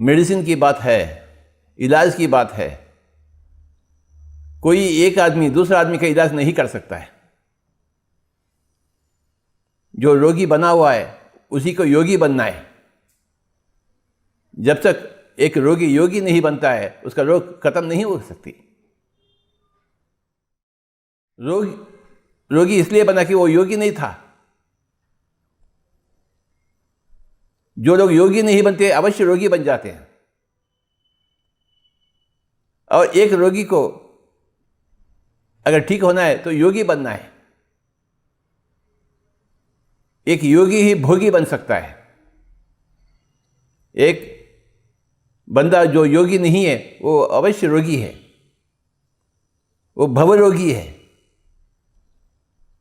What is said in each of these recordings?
Medicine की बात है, इलाज की बात है, कोई एक आदमी दूसरा आदमी का इलाज नहीं कर सकता है। जो रोगी बना हुआ है उसी को योगी बनना है। जब तक एक रोगी योगी नहीं बनता है उसका रोग खत्म नहीं हो सकती। रोगी इसलिए बना कि वो योगी नहीं था। जो लोग योगी नहीं बनते अवश्य रोगी बन जाते हैं। और एक रोगी को अगर ठीक होना है तो योगी बनना है। एक योगी ही भोगी बन सकता है। एक बंदा जो योगी नहीं है वो अवश्य रोगी है, वो भवरोगी है।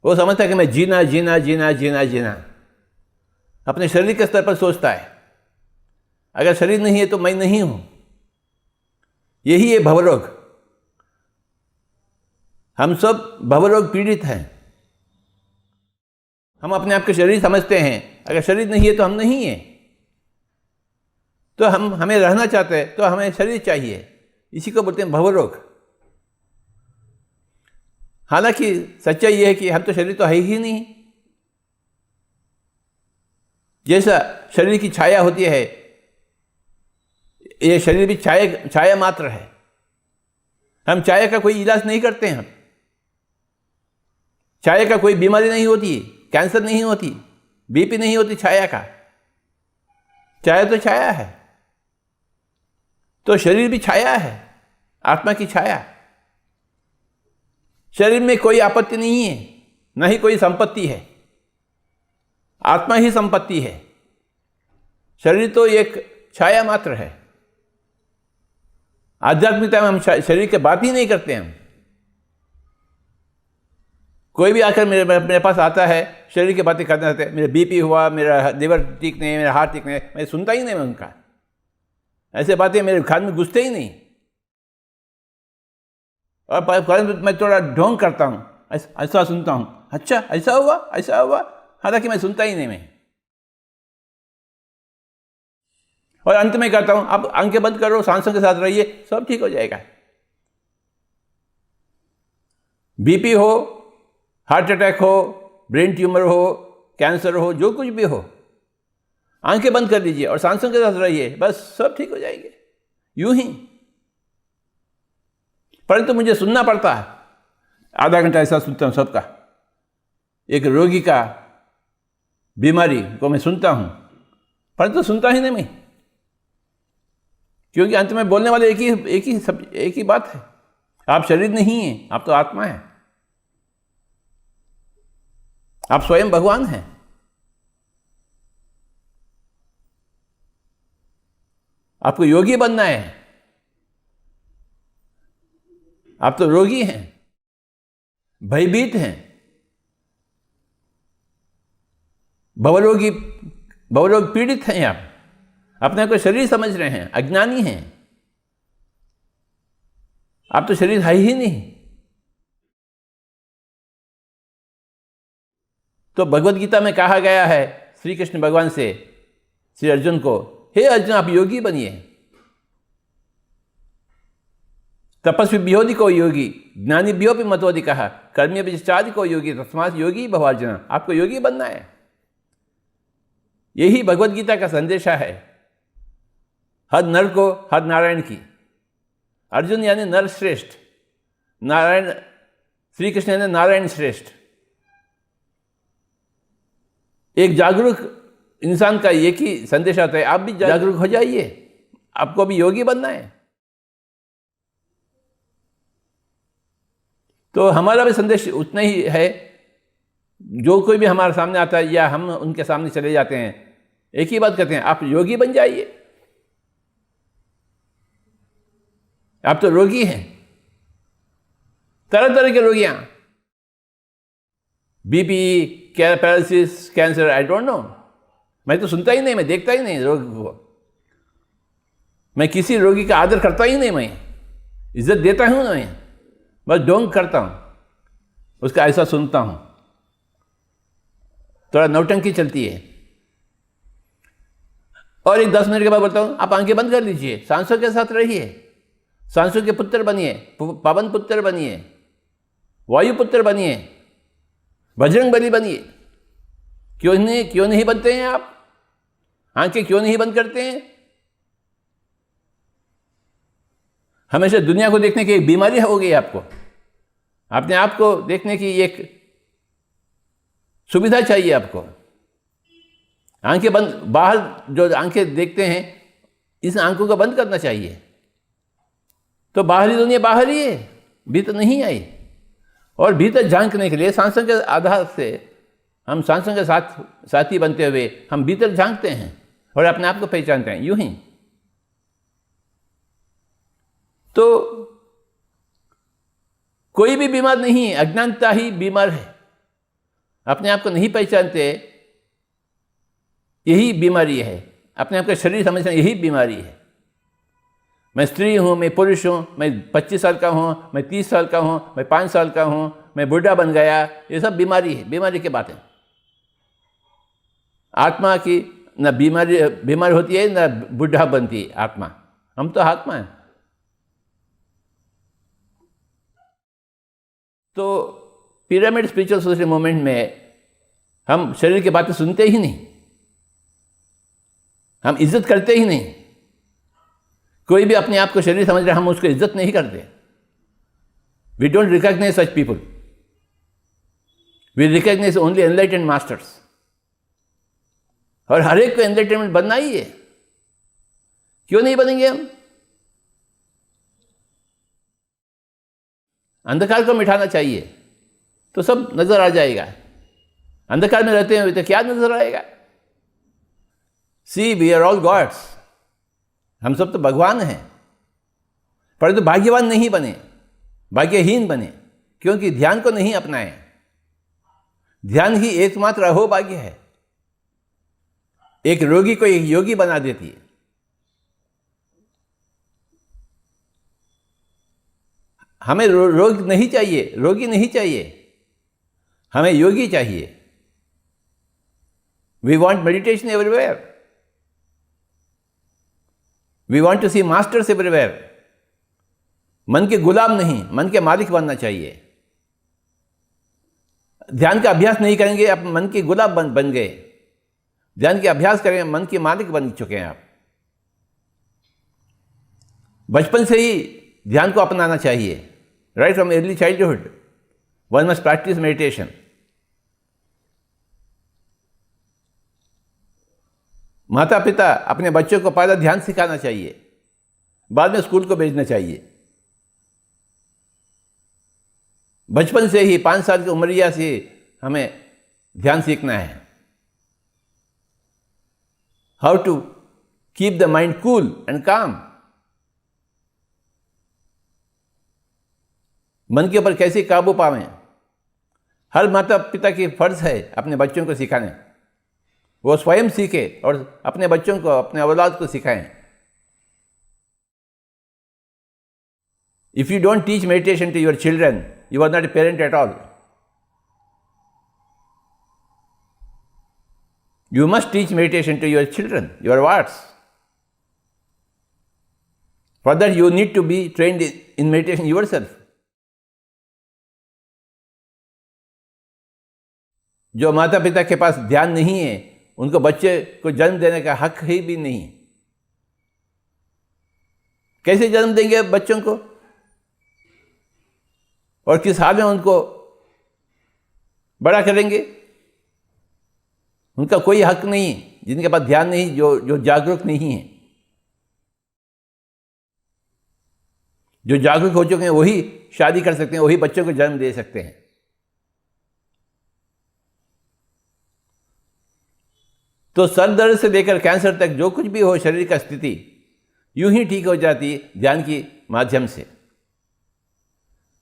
वो समझता है कि मैं जीना जीना जीना जीना जीना, अपने शरीर के स्तर पर सोचता है। अगर शरीर नहीं है तो मैं नहीं हूं। यही है भवरोग। हम सब भवरोग पीड़ित हैं। हम अपने आप के शरीर समझते हैं, अगर शरीर नहीं है तो हम नहीं हैं। तो हमें रहना चाहते हैं तो हमें शरीर चाहिए। इसी को बोलते हैं भवरोग। हालांकि सच्चाई यह है कि हम तो शरीर तो है ही नहीं। जैसा शरीर की छाया होती है, ये शरीर भी छाया मात्र है। हम छाया का कोई इलाज नहीं करते हैं। हम छाया का कोई बीमारी नहीं होती, कैंसर नहीं होती, बीपी नहीं होती छाया का। छाया तो छाया है। तो शरीर भी छाया है, आत्मा की छाया। शरीर में कोई आपत्ति नहीं है, न ही कोई संपत्ति है। आत्मा ही संपत्ति है। शरीर तो एक छाया मात्र है। आध्यात्मिकता में हम शरीर की बात ही नहीं करते हैं। कोई भी आकर मेरे पास आता है, शरीर की बातें करना चाहते हैं। मेरा बीपी हुआ, मेरा लिवर ठीक नहीं, मेरा हार्ट ठीक नहीं, मैं सुनता ही नहीं। मैं उनका ऐसे बातें मेरे कान में घुसते ही नहीं। और मैं थोड़ा ढोंग करता हूँ, ऐसा सुनता हूँ, अच्छा ऐसा हुआ ऐसा हुआ, हालांकि मैं सुनता ही नहीं। मैं और अंत में कहता हूँ आप आंखें बंद करो, सांसों के साथ रहिए, सब ठीक हो जाएगा। बीपी हो, हार्ट अटैक हो, ब्रेन ट्यूमर हो, कैंसर हो, जो कुछ भी हो, आंखें बंद कर लीजिए और सांसों के साथ रहिए, बस सब ठीक हो जाएंगे। यूं ही। परंतु मुझे सुनना पड़ता है। आधा घंटा ऐसा सुनता हूं सबका। एक रोगी का बीमारी को मैं सुनता हूं, परंतु सुनता ही नहीं मैं। क्योंकि अंत में बोलने वाले एक ही बात है, आप शरीर नहीं हैं, आप तो आत्मा हैं। आप स्वयं भगवान हैं। आपको योगी बनना है। आप तो रोगी हैं, भयभीत हैं, भवरोग पीड़ित हैं। आप अपने को शरीर समझ रहे हैं, अज्ञानी हैं। आप तो शरीर है ही नहीं। तो भगवद गीता में कहा गया है श्री कृष्ण भगवान से श्री अर्जुन को, हे अर्जुन आप योगी बनिए। तपस्वी बिहोदी को योगी, ज्ञानी बिहोपि मतोदि कहा, कर्मी विचारी को योगी, तस्मात् योगी भवार्जुन। आपको योगी बनना है। यही भगवद गीता का संदेशा है। हर नर को हर नारायण की। अर्जुन यानी नर श्रेष्ठ, नारायण श्री कृष्ण यानी नारायण श्रेष्ठ। एक जागरूक इंसान का एक ही संदेश आता है, आप भी जागरूक हो जाइए, आपको भी योगी बनना है। तो हमारा भी संदेश उतना ही है। जो कोई भी हमारे सामने आता है या हम उनके सामने चले जाते हैं, एक ही बात कहते हैं, आप योगी बन जाइए। आप तो रोगी हैं, तरह तरह के रोगियां, BP, paralysis, cancer, I don't know. मैं तो सुनता ही नहीं, मैं देखता ही नहीं रोगी को। मैं किसी रोगी का आदर करता ही नहीं, मैं इज्जत देता हूं ना, मैं बस ढोंग करता हूं, उसका ऐसा सुनता हूं। थोड़ा नौटंकी चलती है। और एक 10 मिनट के बाद बोलता हूँ आप आंखें बंद कर लीजिए, सांसों के साथ रहिए, सांसों के पुत्र बनिए, पवन पुत्र बनिए, वायु पुत्र बनिए, बजरंग बली बनिए। क्यों नहीं बनते हैं आप? आंखें क्यों नहीं बंद करते हैं? हमेशा दुनिया को देखने की एक बीमारी हो गई आपको, अपने आप को देखने की एक सुविधा चाहिए आपको। आंखें बंद, बाहर जो आंखें देखते हैं, इस आंखों को बंद करना चाहिए। तो बाहरी दुनिया बाहर ही है, भीतर नहीं आई। और भीतर झांकने के लिए सांसों के आधार से हम सांसों के साथी बनते हुए हम भीतर झांकते हैं और अपने आप को पहचानते हैं, यूं ही। तो कोई भी बीमार नहीं है, अज्ञानता ही बीमार है। अपने आप को नहीं पहचानते, यही बीमारी है। अपने आप का शरीर समझना, यही बीमारी है। मैं स्त्री हूँ, मैं पुरुष हूँ, मैं 25 साल का हूँ, मैं 30 साल का हूँ, मैं 5 साल का हूँ, मैं बूढ़ा बन गया, ये सब बीमारी है, बीमारी की बातें। आत्मा की न बीमार होती है, न बूढ़ा बनती है आत्मा। हम तो आत्मा हैं। तो पिरामिड स्पिरिचुअल सोसाइटी मूवमेंट में हम शरीर की बातें सुनते ही नहीं, हम इज्जत करते ही नहीं। कोई भी अपने आप को शरीर समझ रहा है, हम उसको इज्जत नहीं करते। We don't recognise such people, we recognise only enlightened masters. और हर एक को एनलाइटमेंट बनना ही है। क्यों नहीं बनेंगे हम? अंधकार को मिटाना चाहिए तो सब नजर आ जाएगा। अंधकार में रहते हैं तो क्या नजर आएगा? सी, वी आर ऑल गॉड्स, हम सब तो भगवान हैं। परंतु भाग्यवान नहीं बने, भाग्यहीन बने, क्योंकि ध्यान को नहीं अपनाए। ध्यान ही एकमात्र अहो भाग्य है। एक रोगी को एक योगी बना देती है। हमें रोग नहीं चाहिए, रोगी नहीं चाहिए, हमें योगी चाहिए। We want meditation everywhere, we want to see masters everywhere. मन के गुलाम नहीं, मन के मालिक बनना चाहिए। ध्यान का अभ्यास नहीं करेंगे, आप मन के गुलाम बन गए। ध्यान के अभ्यास करेंगे, मन के मालिक बन चुके हैं आप। बचपन से ही ध्यान को अपनाना चाहिए। Right from early childhood one must practice meditation. माता पिता अपने बच्चों को पहला ध्यान सिखाना चाहिए, बाद में स्कूल को भेजना चाहिए। बचपन से ही 5 साल की उम्रिया से हमें ध्यान सीखना है। How to keep the mind cool and calm. मन के ऊपर कैसे काबू पावें, हर माता पिता की फर्ज है अपने बच्चों को सिखाने। वो स्वयं सीखे और अपने बच्चों को, अपने औलाद को सिखाएं। If you don't teach meditation to your children, you are not a parent at all. You must teach meditation to your children, your wards. For that you need to be trained in meditation yourself. जो माता पिता के पास ध्यान नहीं है, उनको बच्चे को जन्म देने का हक ही भी नहीं। कैसे जन्म देंगे बच्चों को और किस हाल में उनको बड़ा करेंगे? उनका कोई हक नहीं, जिनके पास ध्यान नहीं, जो जागरूक नहीं है। जो जागरूक हो चुके हैं वही शादी कर सकते हैं, वही बच्चों को जन्म दे सकते हैं। तो सर दर्द से लेकर कैंसर तक जो कुछ भी हो शरीर का स्थिति, यूं ही ठीक हो जाती है ध्यान के माध्यम से।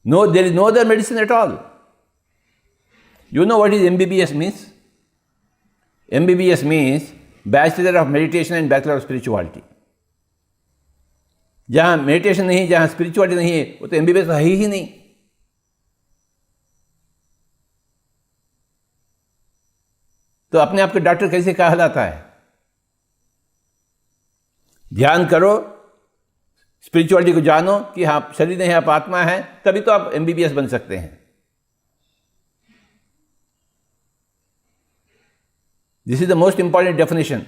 No, there is no other medicine at all. You know what is MBBS means? MBBS means Bachelor of Meditation and Bachelor of Spirituality. जहाँ मेडिटेशन नहीं, जहाँ स्पिरिचुअलिटी नहीं है, वो तो MBBS है ही नहीं। तो अपने आप को डॉक्टर कैसे कहलाता है? ध्यान करो, स्पिरिचुअलिटी को जानो कि हाँ शरीर नहीं, आप आत्मा है, तभी तो आप MBBS बन सकते हैं। This is the most important definition.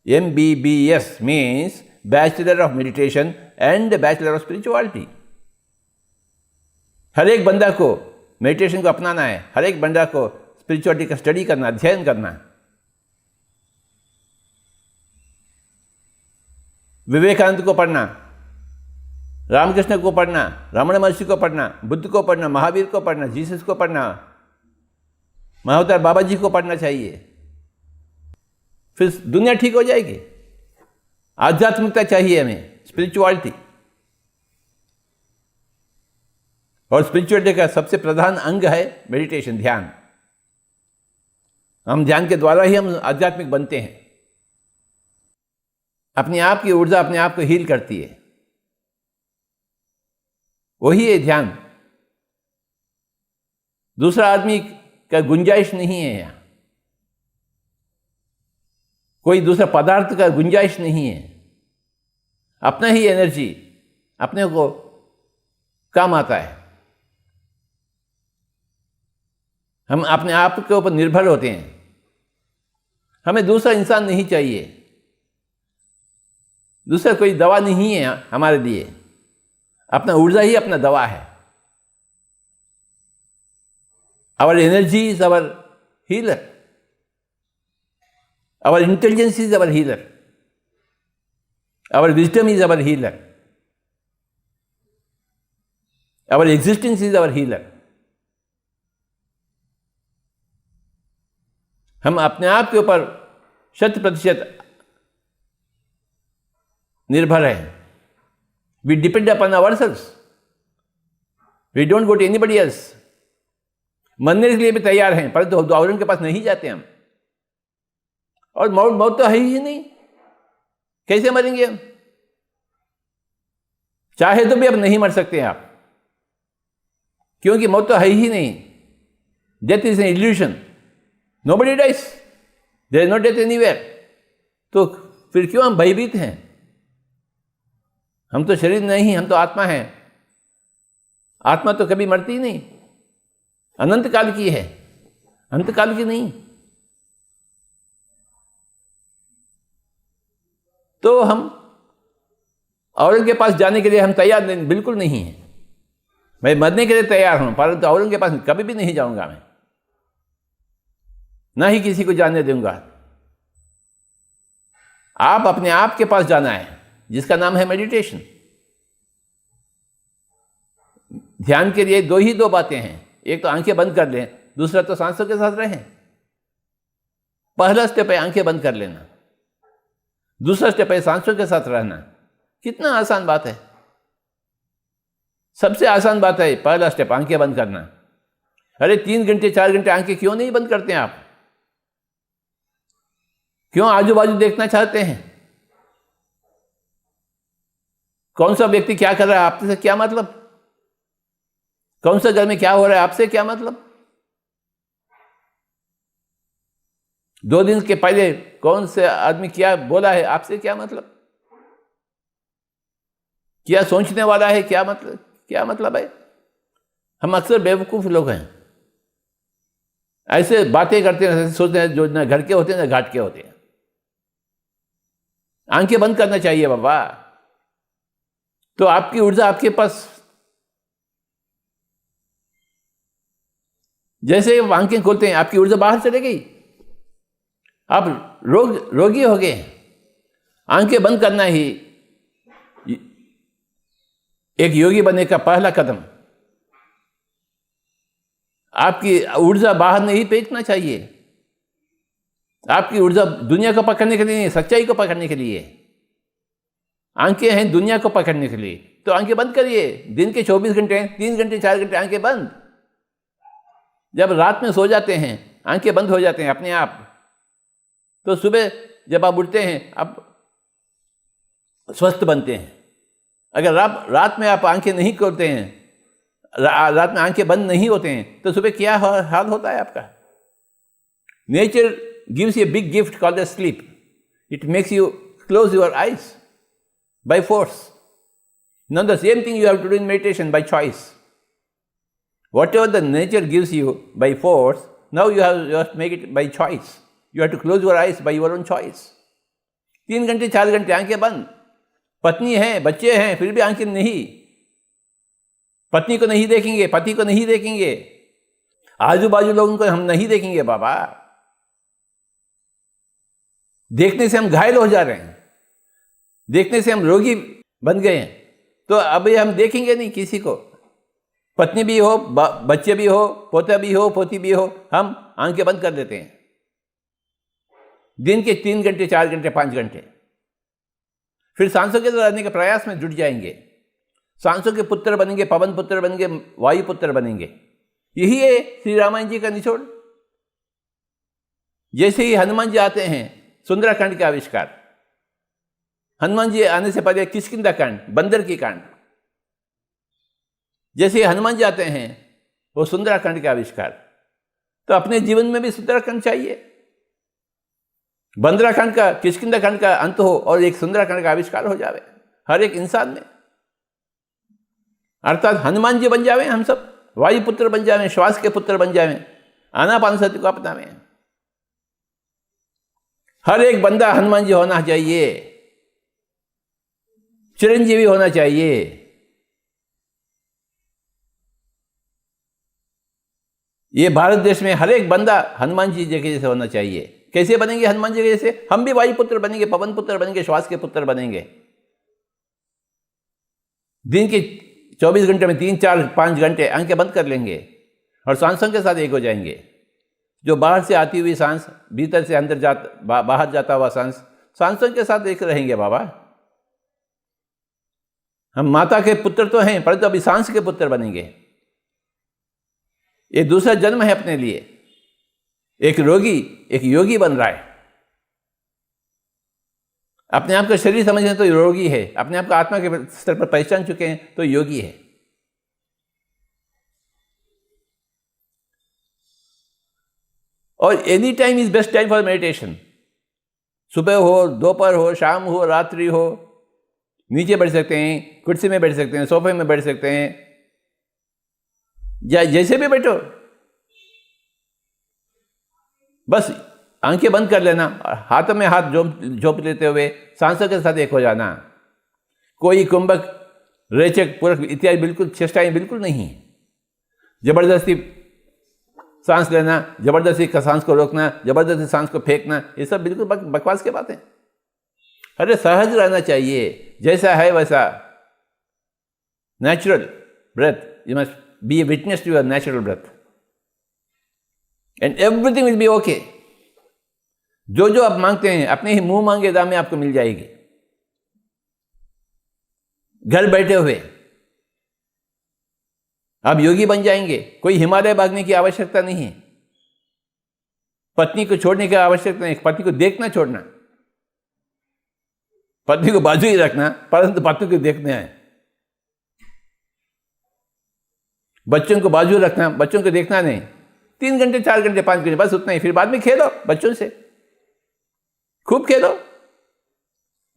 MBBS means bachelor of meditation and bachelor of spirituality. हर एक बंदा को मेडिटेशन को अपनाना है, हर एक बंदा को स्पिरिचुअलिटी का स्टडी करना, अध्ययन करना है। विवेकानंद को पढ़ना, रामकृष्ण को पढ़ना, रमण महर्षि को पढ़ना, बुद्ध को पढ़ना, महावीर को पढ़ना, जीसस को पढ़ना, महावतार बाबा जी को पढ़ना चाहिए, फिर दुनिया ठीक हो जाएगी। आध्यात्मिकता चाहिए हमें, स्पिरिचुअलिटी। और स्पिरिचुअलिटी का सबसे प्रधान अंग है मेडिटेशन, ध्यान। हम ध्यान के द्वारा ही हम आध्यात्मिक बनते हैं। अपने आप की ऊर्जा अपने आप को हील करती है, वही है ध्यान। दूसरा आदमी का गुंजाइश नहीं है यहाँ, कोई दूसरा पदार्थ का गुंजाइश नहीं है। अपना ही एनर्जी अपने को काम आता है। हम अपने आप के ऊपर निर्भर होते हैं। हमें दूसरा इंसान नहीं चाहिए, दूसरा कोई दवा नहीं है हमारे लिए। अपना ऊर्जा ही अपना दवा है। Our energy is our healer, our intelligence is our healer, our wisdom is our healer, our existence is our healer. हम अपने आप के ऊपर 100% निर्भर हैं। We depend upon ourselves. We don't go to anybody else. मरने के लिए भी तैयार हैं, परंतु औरों के पास नहीं जाते हम। और मौत तो है ही नहीं, कैसे मरेंगे हम? चाहे तो भी अब नहीं मर सकते आप, क्योंकि मौत तो है ही नहीं। Death is an illusion. Nobody dies. There is no death anywhere. तो फिर क्यों हम भयभीत हैं? हम तो शरीर नहीं, हम तो आत्मा हैं। आत्मा तो कभी मरती ही नहीं, अनंत काल की है, अंत काल की नहीं। तो हम औरों के पास जाने के लिए हम तैयार नहीं, बिल्कुल नहीं है। मैं मरने के लिए तैयार हूं, परंतु औरों के पास कभी भी नहीं जाऊंगा मैं, ना ही किसी को जाने दूंगा। आप अपने आप के पास जाना है, जिसका नाम है मेडिटेशन। ध्यान के लिए दो बातें हैं। एक तो आंखें बंद कर लें, दूसरा तो सांसों के साथ रहें। पहला स्टेप है आंखें बंद कर लेना, दूसरा स्टेप है सांसों के साथ रहना। कितना आसान बात है, सबसे आसान बात है पहला स्टेप आंखें बंद करना। अरे 3 घंटे 4 घंटे आंखें क्यों नहीं बंद करते हैं आप? क्यों आजू बाजू देखना चाहते हैं? कौन सा व्यक्ति क्या कर रहा है आपसे क्या मतलब? कौन सा घर में क्या हो रहा है आपसे क्या मतलब? 2 दिन के पहले कौन से आदमी क्या बोला है आपसे क्या मतलब? क्या सोचने वाला है क्या मतलब है? हम अक्सर बेवकूफ लोग हैं, ऐसे बातें करते हैं, ऐसे सोचते हैं जो ना घर के होते हैं ना घाट के होते हैं। आंखें बंद करना चाहिए बाबा, तो आपकी ऊर्जा आपके पास, जैसे आप आंखें खोलते हैं आपकी ऊर्जा बाहर चले गई, आप रोगी हो गए। आंखें बंद करना ही एक योगी बनने का पहला कदम। आपकी ऊर्जा बाहर नहीं फेंकना चाहिए। आपकी ऊर्जा दुनिया को पकड़ने के लिए नहीं, सच्चाई को पकड़ने के लिए। आंखें हैं दुनिया को पकड़ने के लिए, तो आंखें बंद करिए। दिन के 24 घंटे 3 घंटे 4 घंटे आंखें बंद। जब रात में सो जाते हैं आंखें बंद हो जाते हैं अपने आप, तो सुबह जब आप उठते हैं आप स्वस्थ बनते हैं। अगर रात में आप आंखें नहीं खोलते हैं, रात में आंखें बंद नहीं होते हैं, तो सुबह क्या हाल होता है आपका? Nature gives U a big gift called the sleep. It makes you close your eyes by force. Now the same thing you have to do in meditation by choice. Whatever the nature gives you by force, now you have to make it by choice. You have to close your eyes by your own choice. 3 घंटे 4 घंटे आंखें बंद, पत्नी है, बच्चे हैं, फिर भी आंखें नहीं, पत्नी को नहीं देखेंगे, पति को नहीं देखेंगे, आजू बाजू लोगों को हम नहीं देखेंगे बाबा। देखने से हम घायल हो जा रहे हैं, देखने से हम रोगी बन गए हैं। तो अभी हम देखेंगे नहीं किसी को, पत्नी भी हो, बच्चे भी हो, पोता भी हो, पोती भी हो, हम आंखें बंद कर देते हैं। दिन के 3 घंटे 4 घंटे 5 घंटे, फिर सांसों के रहने के प्रयास में जुट जाएंगे, सांसों के पुत्र बनेंगे, पवन पुत्र बनेंगे, वायु पुत्र बनेंगे। यही है श्री रामायण जी का निचोड़। जैसे ही हनुमान जी आते हैं, सुंदराकांड का आविष्कार, हनुमान जी आने से पहले किष्किंधा कांड, बंदर की कांड, जैसे हनुमान जी आते हैं वो सुंदराकांड का आविष्कार। तो अपने जीवन में भी सुंदराकांड चाहिए, बंदराकांड का, किष्किंधा कांड का अंत हो और एक सुंदराकांड का आविष्कार हो जावे हर एक इंसान में, अर्थात हनुमान जी बन जावे, हम सब वायु पुत्र बन जावे, श्वास के पुत्र बन जावे, आनापानसति को अपनावे। हर एक बंदा हनुमान जी होना चाहिए, चिरंजीवी होना चाहिए। ये भारत देश में हर एक बंदा हनुमान जी के जैसे होना चाहिए। कैसे बनेंगे हनुमान जी के जैसे? हम भी वायु पुत्र बनेंगे, पवन पुत्र बनेंगे, श्वास के पुत्र बनेंगे। दिन के 24 घंटे में 3 4 5 घंटे आंखें बंद कर लेंगे और सांसों के साथ एक हो जाएंगे। जो बाहर से आती हुई सांस, भीतर से अंदर बाहर जाता हुआ सांस, सांसों के साथ एक रहेंगे बाबा। हम माता के पुत्र तो हैं, परंतु अभी सांस के पुत्र बनेंगे। ये दूसरा जन्म है अपने लिए। एक रोगी एक योगी बन रहा है। अपने आप का शरीर समझें तो रोगी है, अपने आप को आत्मा के स्तर पर पहचान चुके हैं तो योगी है। और any time is best time for meditation. सुबह हो, दोपहर हो, शाम हो, रात्रि हो, नीचे बैठ सकते हैं, कुर्सी में बैठ सकते हैं, सोफे में बैठ सकते हैं, या जैसे भी बैठो, बस आंखें बंद कर लेना, हाथों में हाथ झोंक लेते हुए सांसों के साथ एक हो जाना। कोई कुंभक, रेचक, पूरक इत्यादि बिल्कुल चेष्टाएं बिल्कुल नहीं। जबरदस्ती सांस लेना, जबरदस्ती का सांस को रोकना, जबरदस्ती सांस को फेंकना, ये सब बिल्कुल बकवास की बातें। अरे सहज रहना चाहिए, जैसा है वैसा। Natural breath, you must be a witness to your natural breath and everything will be okay. जो जो आप मांगते हैं अपने ही मुंह मांगे दाम में आपको मिल जाएगी। घर बैठे हुए आप योगी बन जाएंगे। कोई हिमालय भागने की आवश्यकता नहीं है, पत्नी को छोड़ने की आवश्यकता नहीं, पत्नी को देखना छोड़ना, पत्नी को बाजू ही रखना, परंतु पत्नी को देखने आए। बच्चों को बाजू रखना, बच्चों को देखना नहीं। 3 घंटे 4 घंटे 5 घंटे बस उतना ही। फिर बाद में खेलो बच्चों से, खूब खेलो,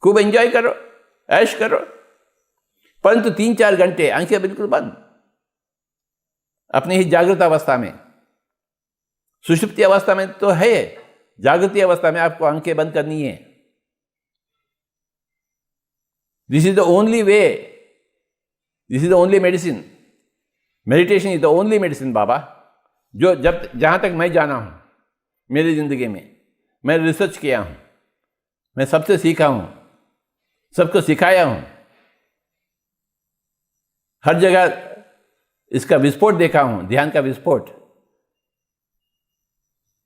खूब एंजॉय करो, ऐश करो, परंतु 3-4 घंटे आंखें बिल्कुल बंद। अपनी ही जागृत अवस्था में, सुषुप्ति अवस्था में तो है, जागृति अवस्था में आपको आंखें बंद करनी है। This is the only way, this is the only medicine. Meditation is the only medicine बाबा। जो जहां तक मैं जाना हूं मेरी जिंदगी में, मैं रिसर्च किया हूं, मैं सबसे सीखा हूं, सबको सिखाया हूं, हर जगह इसका विस्फोट देखा हूं, ध्यान का विस्फोट,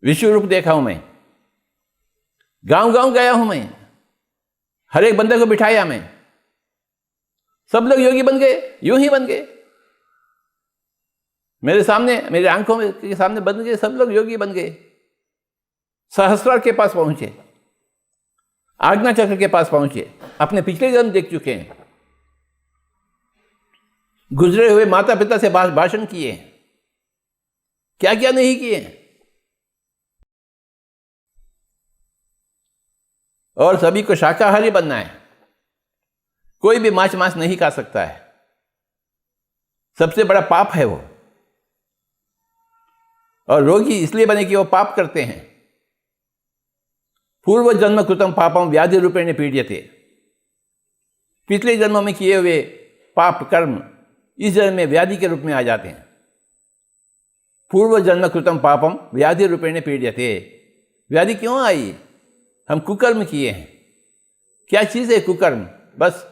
विश्व रूप देखा हूं मैं। गांव गांव गया हूं मैं, हर एक बंदे को बिठाया मैं, सब लोग योगी बन गए, यूं ही बन गए। मेरे सामने, मेरे आंखों के सामने बन गए, सब लोग योगी बन गए। सहस्रार के पास पहुंचे, आज्ञा चक्र के पास पहुंचे, अपने पिछले जन्म देख चुके हैं, गुजरे हुए माता पिता से भाषण किए, क्या क्या नहीं किए। और सभी को शाकाहारी बनना है, कोई भी मांस नहीं खा सकता है, सबसे बड़ा पाप है वो। और रोगी इसलिए बने कि वो पाप करते हैं। पूर्व जन्म कृतम पापम व्याधि रूपेण पीड्यते। पिछले जन्मों में किए हुए पाप कर्म इस जन्म में व्याधि के रूप में आ जाते हैं। पूर्व जन्म कृतम पापम व्याधि रूपेण पीड्यते। व्याधि क्यों आई? हम कुकर्म किए हैं। क्या चीज़ है कुकर्म? बस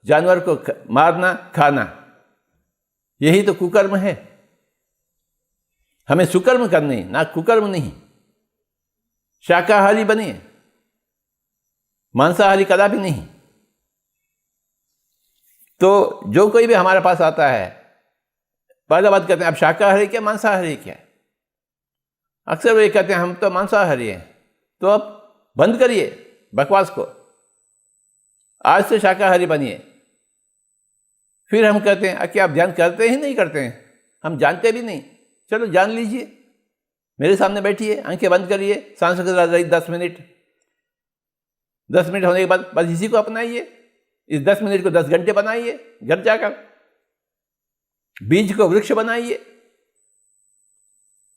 जानवर को मारना, खाना, यही तो कुकर्म है। हमें सुकर्म करने, ना कुकर्म नहीं। शाकाहारी बने, मांसाहारी कदापि नहीं। तो जो कोई भी हमारे पास आता है, पहला बात कहते हैं आप शाकाहारी क्या मांसाहारी क्या? अक्सर वो ये कहते हैं हम तो मांसाहारी हैं। तो अब बंद करिए बकवास को, आज से शाकाहारी बनिए। फिर हम कहते हैं कि आप ध्यान करते ही नहीं करते हैं, हम जानते भी नहीं। चलो जान लीजिए, मेरे सामने बैठिए, आंखें बंद करिए, सांस रही 10 मिनट। 10 मिनट होने के बाद बस इसी को अपनाइए। इस 10 मिनट को 10 घंटे बनाइए, घर जाकर बीज को वृक्ष बनाइए।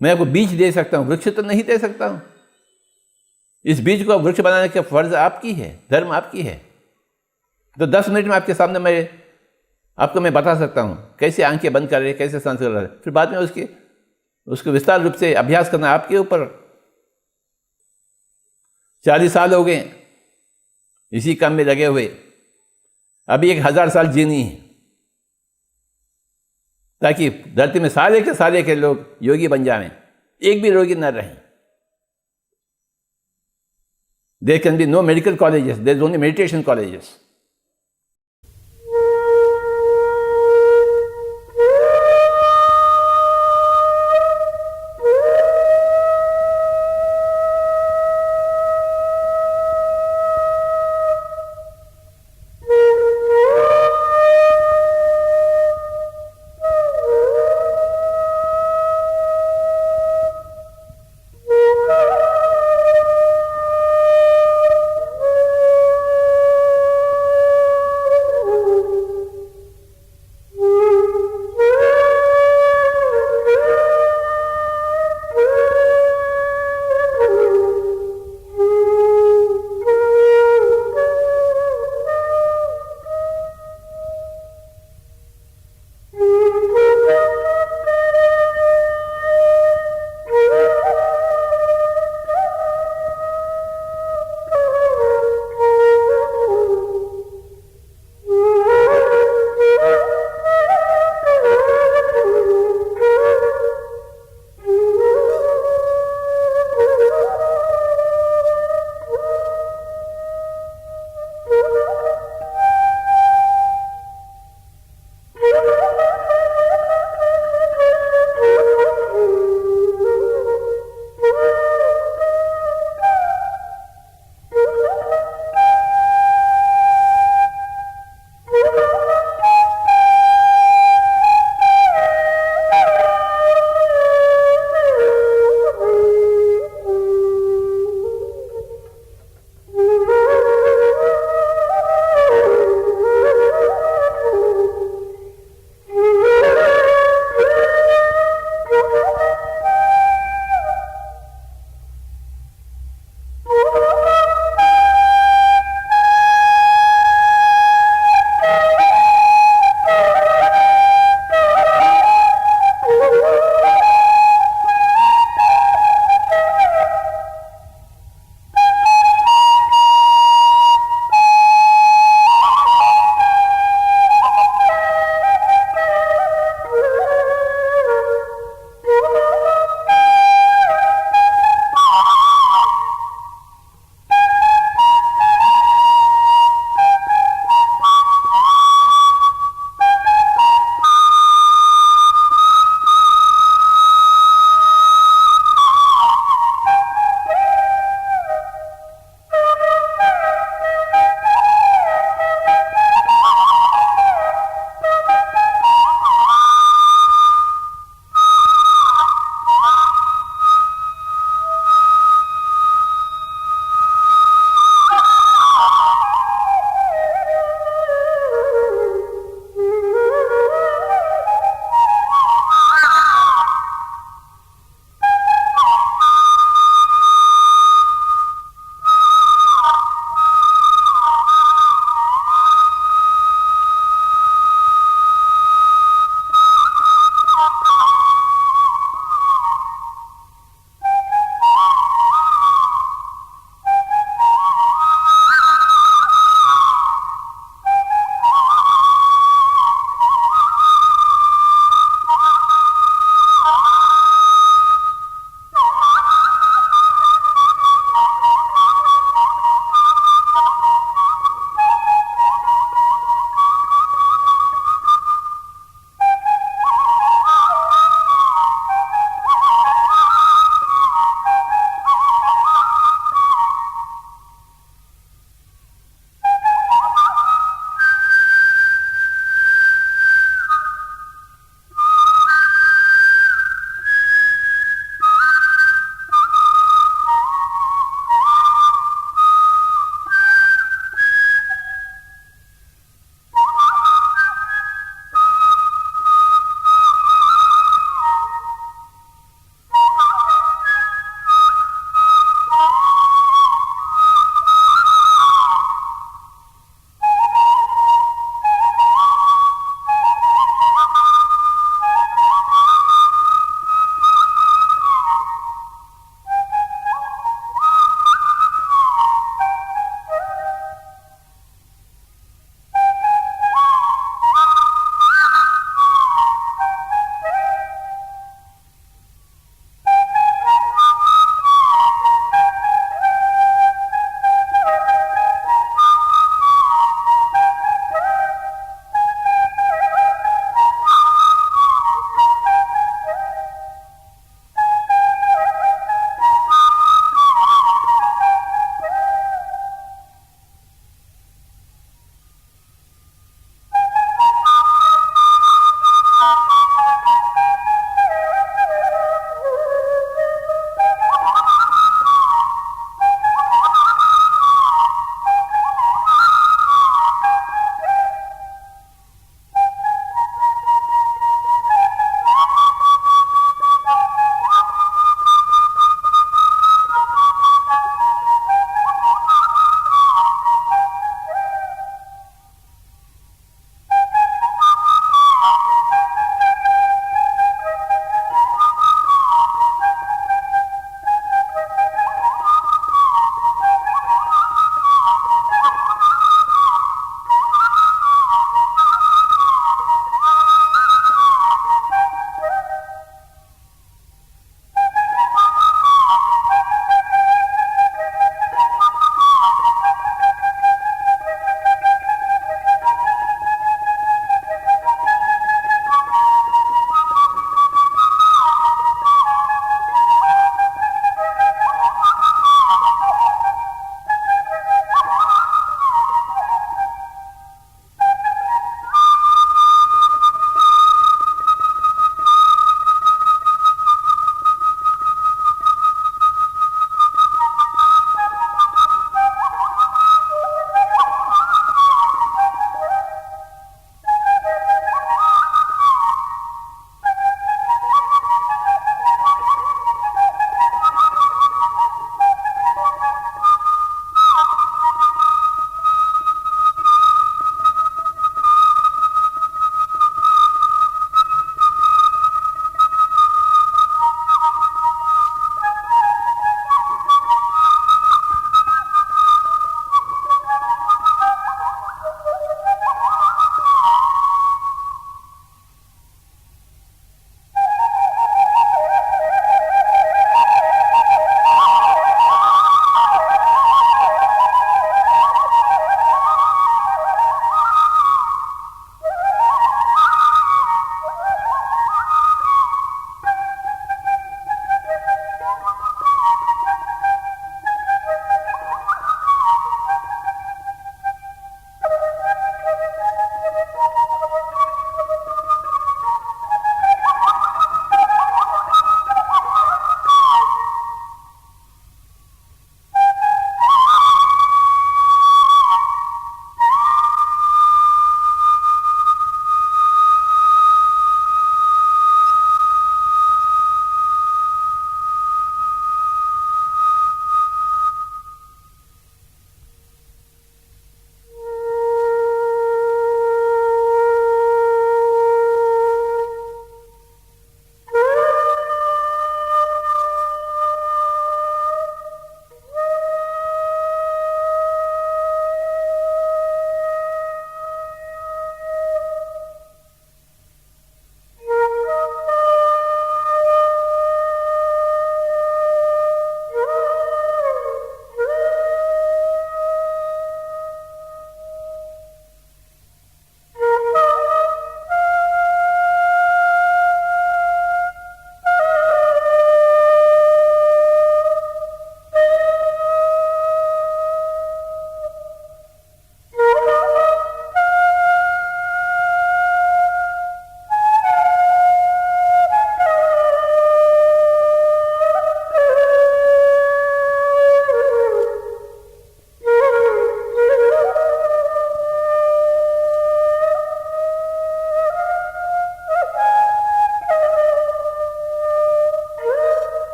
मैं आपको बीज दे सकता हूँ, वृक्ष तो नहीं दे सकता हूँ। इस बीज को वृक्ष बनाने का फर्ज आपकी है, धर्म आपकी है। तो 10 मिनट में आपके सामने आपको मैं बता सकता हूँ कैसे आंखें बंद कर रहे, कैसे सांस कर रहे। फिर बाद में उसको विस्तार रूप से अभ्यास करना आपके ऊपर। 40 साल हो गए इसी काम में लगे हुए, अभी 1000 साल जीनी है, ताकि धरती में सारे के लोग योगी बन जाएं, एक भी रोगी न रहें। There can be no medical colleges, there is only meditation colleges.